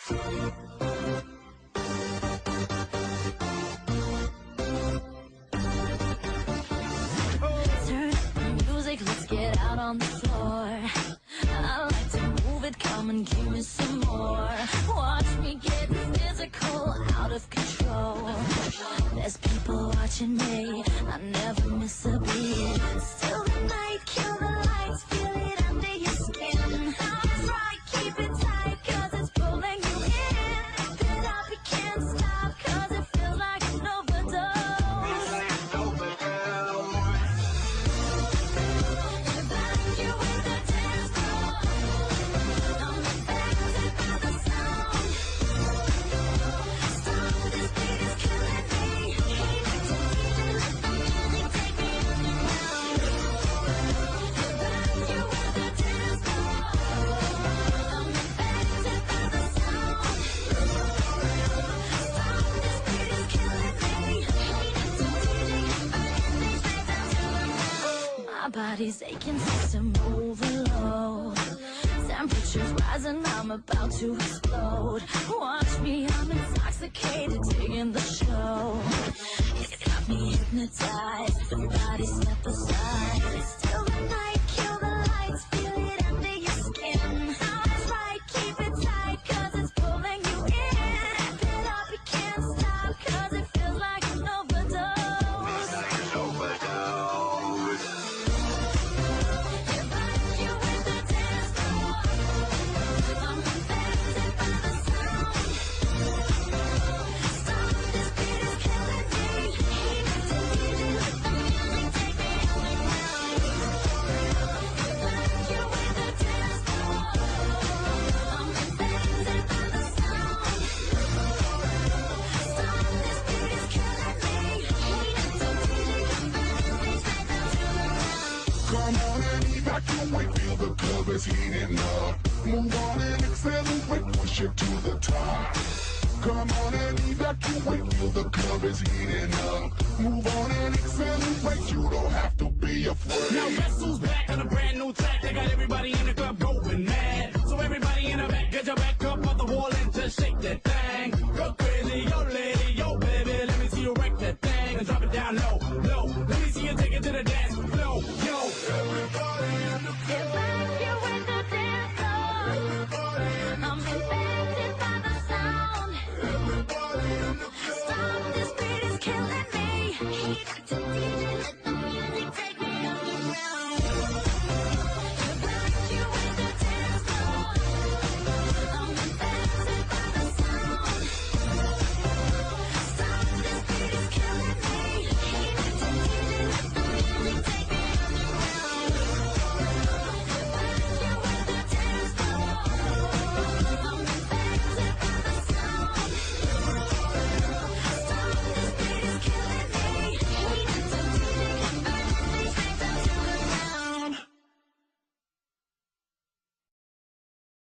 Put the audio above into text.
Turn up the music, let's get out on the floor. I like to move it, come and give me some more. Watch me get physical, out of control. There's people watching me, I never miss a beat. Still the night, kill the lights, feel it under your skin. That's right, keep it tight, cause it's pulling you in. Get up, you can't stop, cause it feels like an overdose. My body's aching, system overload. Temperatures rising, I'm about to explode. Watch me, I'm intoxicated, digging the show. It's got me hypnotized, everybody step aside. It's still the night, kill the lights, feel it under your skin. That's right, keep it tight, cause it's pulling you in. Wrap it up, you can't stop, cause it feels like an overdose. Come on and evacuate, feel the club is heating up. Move on and accelerate, push it to the top. Come on and evacuate, feel the club is heating up. Move on and accelerate, you don't have to be afraid. Now guess who's back on a brand new track? They got everybody in the club going mad. So everybody in the back, get your back